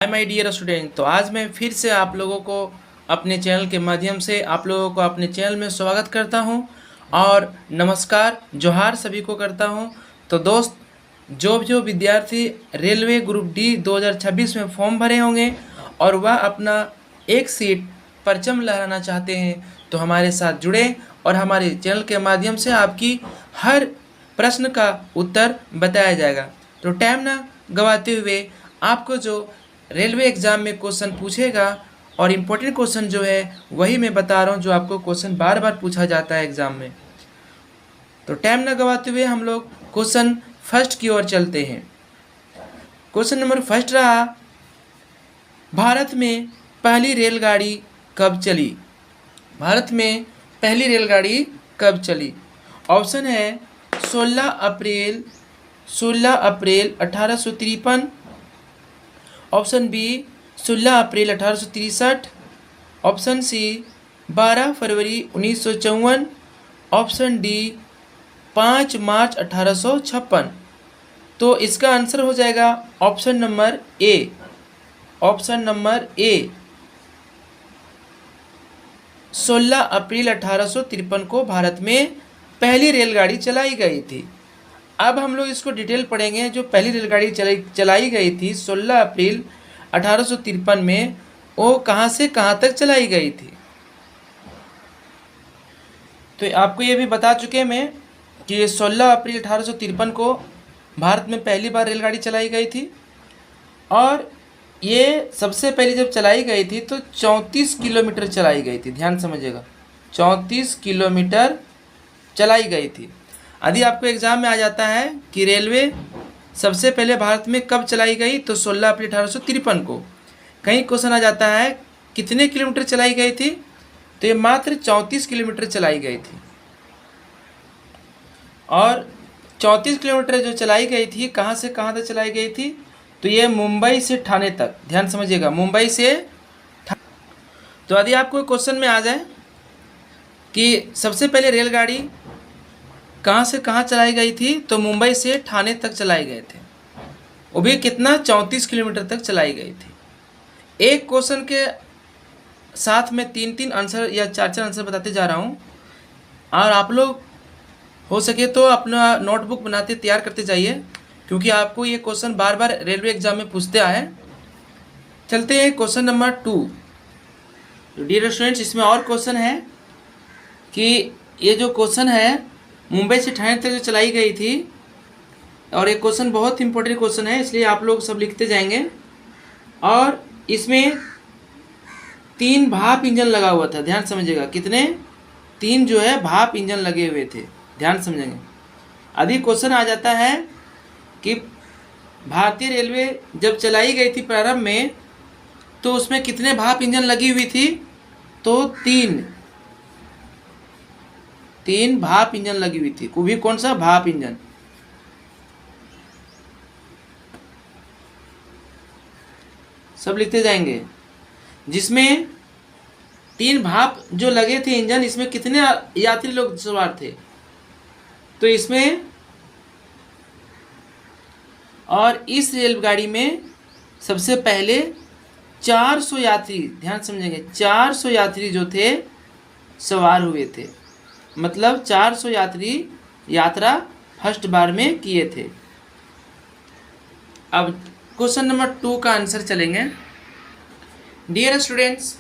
Hi my dear student. तो आज मैं फिर से आप लोगों को अपने चैनल के माध्यम से आप लोगों को अपने चैनल में स्वागत करता हूं और नमस्कार जोहार सभी को करता हूं। तो दोस्त, जो विद्यार्थी रेलवे ग्रुप डी 2026 में फॉर्म भरे होंगे और वह अपना एक सीट परचम लहराना चाहते हैं तो हमारे साथ जुड़े और हमारे चैनल के माध्यम से आपकी हर प्रश्न का उत्तर बताया जाएगा। तो टाइम ना गवाते हुए आपको जो रेलवे एग्ज़ाम में क्वेश्चन पूछेगा और इम्पोर्टेंट क्वेश्चन जो है वही मैं बता रहा हूँ, जो आपको क्वेश्चन बार बार पूछा जाता है एग्ज़ाम में। तो टाइम ना गवाते हुए हम लोग क्वेश्चन फर्स्ट की ओर चलते हैं। क्वेश्चन नंबर फर्स्ट रहा, भारत में पहली रेलगाड़ी कब चली? भारत में पहली रेलगाड़ी कब चली? ऑप्शन है 16 अप्रैल 1853, ऑप्शन बी 16 अप्रैल 1863, ऑप्शन सी 12 फरवरी 1954, ऑप्शन डी 5 मार्च 1856। तो इसका आंसर हो जाएगा ऑप्शन नंबर ए। ऑप्शन नंबर ए 16 अप्रैल 1853 को भारत में पहली रेलगाड़ी चलाई गई थी। अब हम लोग इसको डिटेल पढ़ेंगे। जो पहली रेलगाड़ी चलाई गई थी 16 अप्रैल 1853 में, वो कहाँ से कहाँ तक चलाई गई थी। तो आपको ये भी बता चुके मैं कि 16 अप्रैल 1853 को भारत में पहली बार रेलगाड़ी चलाई गई थी और ये सबसे पहले जब चलाई गई थी तो 34 किलोमीटर चलाई गई थी। ध्यान समझिएगा, 34 किलोमीटर चलाई गई थी। यदि आपको एग्ज़ाम में आ जाता है कि रेलवे सबसे पहले भारत में कब चलाई गई, तो 16 अप्रैल 1853 को। कहीं क्वेश्चन आ जाता है कितने किलोमीटर चलाई गई थी, तो ये मात्र 34 किलोमीटर चलाई गई थी। और 34 किलोमीटर जो चलाई गई थी, कहाँ से कहाँ तक चलाई गई थी, तो ये मुंबई से ठाणे तक। ध्यान समझिएगा, मुंबई से तो यदि आपको क्वेश्चन में आ जाए कि सबसे पहले रेलगाड़ी कहाँ से कहाँ चलाई गई थी, तो मुंबई से ठाणे तक चलाई गए थे। वो भी कितना, 34 किलोमीटर तक चलाई गई थी। एक क्वेश्चन के साथ में 3 आंसर या 4 आंसर बताते जा रहा हूँ और आप लोग हो सके तो अपना नोटबुक बनाते तैयार करते जाइए, क्योंकि आपको ये क्वेश्चन बार बार रेलवे एग्जाम में पूछते आए। चलते हैं क्वेश्चन नंबर 2। डियर स्टूडेंट्स, इसमें और क्वेश्चन है कि ये जो क्वेश्चन है मुंबई से ठाणे तक जो चलाई गई थी, और ये क्वेश्चन बहुत इंपॉर्टेंट क्वेश्चन है, इसलिए आप लोग सब लिखते जाएंगे। और इसमें 3 भाप इंजन लगा हुआ था। ध्यान समझिएगा, कितने, 3 जो है भाप इंजन लगे हुए थे। ध्यान समझेंगे। यदि क्वेश्चन आ जाता है कि भारतीय रेलवे जब चलाई गई थी प्रारंभ में, तो उसमें कितने भाप इंजन लगी हुई थी, तो 3 भाप इंजन लगी हुई थी। वो भी कौन सा, भाप इंजन। सब लिखते जाएंगे। जिसमें 3 भाप जो लगे थे इंजन, इसमें कितने यात्री लोग सवार थे, तो इसमें, और इस रेलगाड़ी में सबसे पहले 400 यात्री, ध्यान समझेंगे, 400 यात्री जो थे सवार हुए थे। मतलब 400 यात्री यात्रा फर्स्ट बार में किए थे। अब क्वेश्चन नंबर 2 का आंसर चलेंगे। डियर स्टूडेंट्स,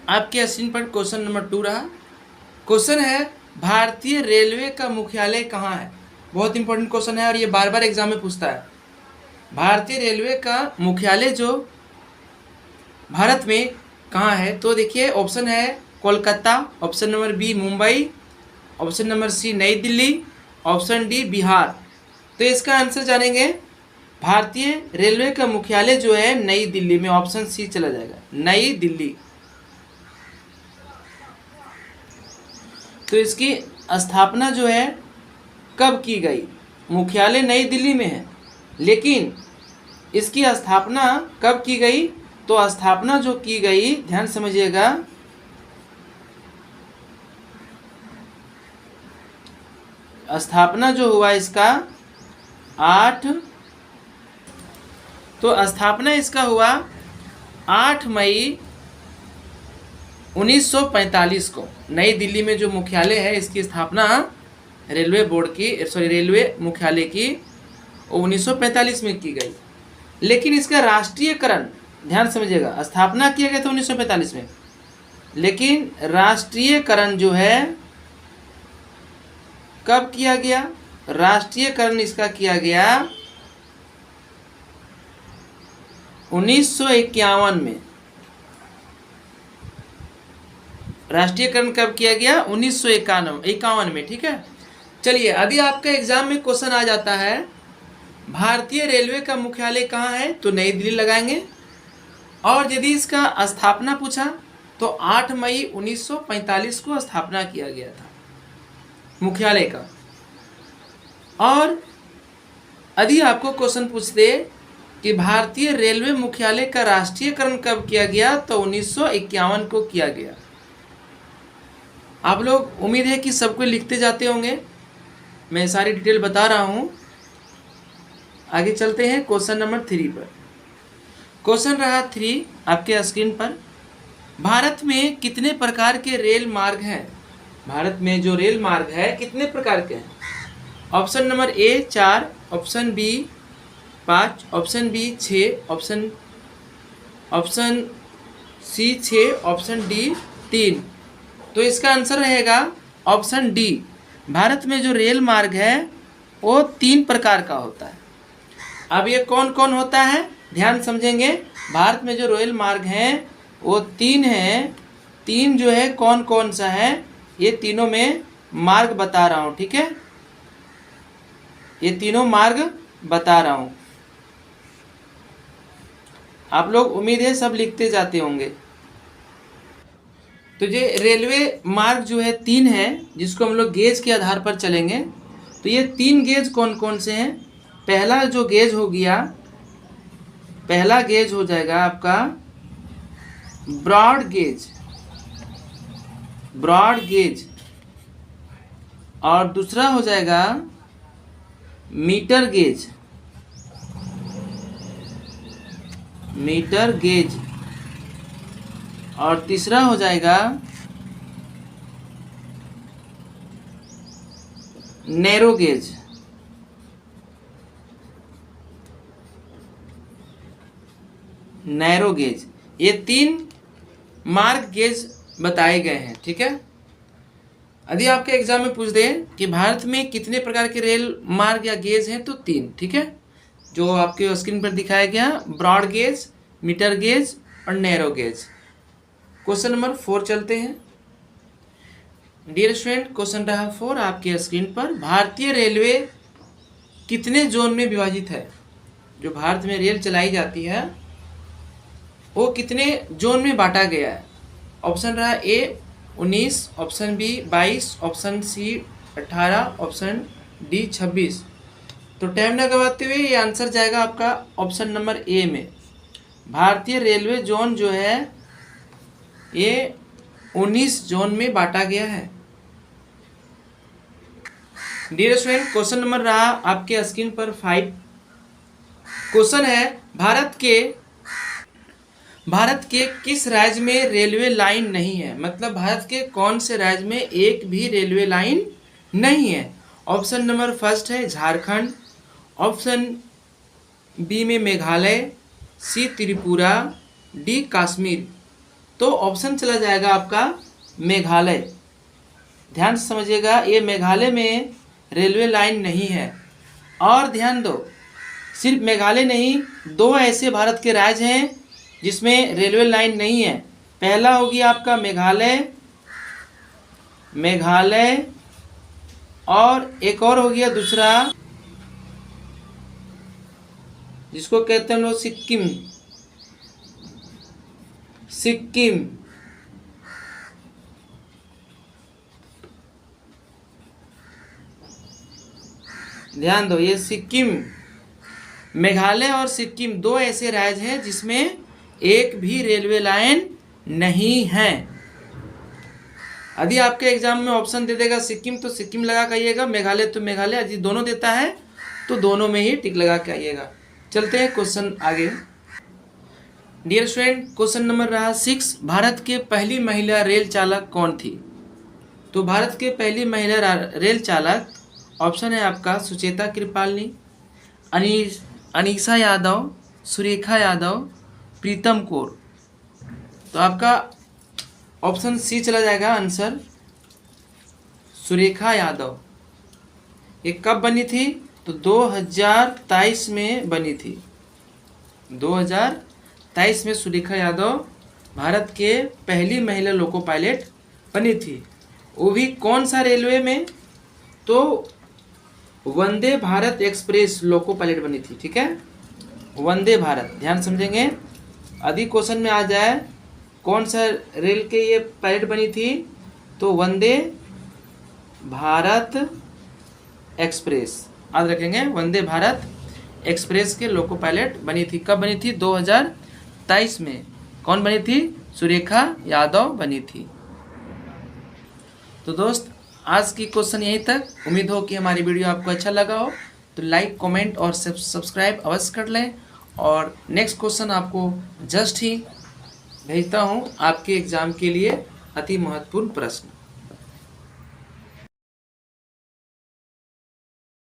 आपके स्क्रीन पर क्वेश्चन नंबर 2 रहा। क्वेश्चन है, भारतीय रेलवे का मुख्यालय कहाँ है? बहुत इंपॉर्टेंट क्वेश्चन है और ये बार बार एग्जाम में पूछता है। भारतीय रेलवे का मुख्यालय जो भारत में कहाँ है, तो देखिए ऑप्शन है Kolkata, option number B Mumbai, option number C New Delhi, option D Bihar. तो इसका आंसर जानेंगे। भारतीय रेलवे का मुख्यालय जो है नई दिल्ली में, ऑप्शन सी चला जाएगा, नई दिल्ली। तो इसकी स्थापना जो है कब की गई? मुख्यालय नई दिल्ली में है, लेकिन इसकी स्थापना कब की गई, तो स्थापना जो की गई, ध्यान समझिएगा, स्थापना जो हुआ इसका तो स्थापना इसका हुआ 8 मई 1945 को। नई दिल्ली में जो मुख्यालय है इसकी स्थापना रेलवे बोर्ड की रेलवे मुख्यालय की 1945 में की गई। लेकिन इसका राष्ट्रीयकरण ध्यान समझिएगा, स्थापना किया गया था 1945 में, लेकिन राष्ट्रीयकरण जो है कब किया गया? राष्ट्रीयकरण इसका किया गया 1951 में। राष्ट्रीयकरण कब किया गया? 1951 में। ठीक है, चलिए यदि आपका एग्जाम में क्वेश्चन आ जाता है भारतीय रेलवे का मुख्यालय कहाँ है, तो नई दिल्ली लगाएंगे। और यदि इसका स्थापना पूछा तो 8 मई 1945 को स्थापना किया गया था मुख्यालय का। और यदि आपको क्वेश्चन पूछते कि भारतीय रेलवे मुख्यालय का राष्ट्रीयकरण कब किया गया, तो 1951 को किया गया। आप लोग उम्मीद है कि सबको लिखते जाते होंगे, मैं सारी डिटेल बता रहा हूँ। आगे चलते हैं क्वेश्चन नंबर 3 पर। क्वेश्चन रहा 3 आपके स्क्रीन पर। भारत में कितने प्रकार के रेल मार्ग हैं? भारत में जो रेल मार्ग है कितने प्रकार के हैं? Option number A 4, option B 5, option B 6, option C 6, option D 3। तो इसका आंसर रहेगा ऑप्शन डी। भारत में जो रेल मार्ग है वो 3 प्रकार का होता है। अब ये कौन कौन होता है ध्यान समझेंगे। भारत में जो रेल मार्ग हैं वो 3 हैं। 3 जो है कौन कौन सा है, ये तीनों में मार्ग बता रहा हूँ। ठीक है, ये तीनों मार्ग बता रहा हूँ। आप लोग उम्मीद है सब लिखते जाते होंगे। तो ये रेलवे मार्ग जो है 3 है, जिसको हम लोग गेज के आधार पर चलेंगे। तो ये 3 गेज कौन कौन से हैं? पहला जो गेज हो गया, पहला गेज हो जाएगा आपका ब्रॉड गेज, ब्रॉड गेज। और दूसरा हो जाएगा मीटर गेज, मीटर गेज। और तीसरा हो जाएगा नैरो गेज। नैरो गेज, ये 3 मार्ग गेज बताए गए हैं। ठीक है, यदि आपके एग्जाम में पूछ दे कि भारत में कितने प्रकार के रेल मार्ग या गेज हैं, तो 3। ठीक है, जो आपके स्क्रीन पर दिखाया गया, ब्रॉड गेज, मीटर गेज और नैरो गेज। क्वेश्चन नंबर 4 चलते हैं। डियर स्टूडेंट, क्वेश्चन रहा 4 आपके स्क्रीन पर। भारतीय रेलवे कितने जोन में विभाजित है? जो भारत में रेल चलाई जाती है वो कितने जोन में बांटा गया है? ऑप्शन रहा A 19, option B 22, option C 18, option D 26। तो टाइम न गवाते हुए ये आंसर जाएगा आपका ऑप्शन नंबर ए में। भारतीय रेलवे जोन जो है ये 19 जोन में बांटा गया है। डियर स्टूडेंट, क्वेश्चन नंबर रहा आपके स्क्रीन पर 5। क्वेश्चन है भारत के किस राज्य में रेलवे लाइन नहीं है? मतलब भारत के कौन से राज्य में एक भी रेलवे लाइन नहीं है? ऑप्शन नंबर फर्स्ट है झारखंड, ऑप्शन बी में मेघालय, सी त्रिपुरा, डी कश्मीर। तो ऑप्शन चला जाएगा आपका मेघालय। ध्यान से समझिएगा, ये मेघालय में रेलवे लाइन नहीं है। और ध्यान दो, सिर्फ मेघालय नहीं, 2 ऐसे भारत के राज्य हैं जिसमें रेलवे लाइन नहीं है। पहला होगी आपका मेघालय और एक और हो गया दूसरा, जिसको कहते हैं लोग सिक्किम। ध्यान दो, ये सिक्किम, मेघालय और सिक्किम 2 ऐसे राज्य हैं जिसमें एक भी रेलवे लाइन नहीं है। यदि आपके एग्जाम में ऑप्शन दे देगा सिक्किम तो सिक्किम लगा के आइएगा, मेघालय तो मेघालय। यदि दोनों देता है तो दोनों में ही टिक लगा के आइएगा। चलते हैं क्वेश्चन आगे। डियर स्टूडेंट, क्वेश्चन नंबर रहा 6, भारत के पहली महिला रेल चालक कौन थी? तो भारत के पहली महिला रेल चालक ऑप्शन है आपका सुचेता कृपालनी, अनीसा यादव, सुरेखा यादव, प्रीतम कौर। तो आपका ऑप्शन सी चला जाएगा आंसर, सुरेखा यादव। ये कब बनी थी? तो 2023 में बनी थी। 2023 में सुरेखा यादव भारत के पहली महिला लोको पायलट बनी थी। वो भी कौन सा रेलवे में? तो Vande Bharat express loco pilot बनी थी। ठीक है, वंदे भारत, ध्यान समझेंगे। अधिक क्वेश्चन में आ जाए कौन सा रेल के ये पायलट बनी थी, तो वंदे भारत एक्सप्रेस, याद रखेंगे, वंदे भारत एक्सप्रेस के लोको पायलट बनी थी। कब बनी थी? 2023 में। कौन बनी थी? सुरेखा यादव बनी थी। तो दोस्त, आज की क्वेश्चन यहीं तक। उम्मीद हो कि हमारी वीडियो आपको अच्छा लगा हो, तो लाइक, कमेंट और सब्सक्राइब अवश्य कर लें। और नेक्स्ट क्वेश्चन आपको जस्ट ही भेजता हूँ आपके एग्जाम के लिए, अति महत्वपूर्ण प्रश्न।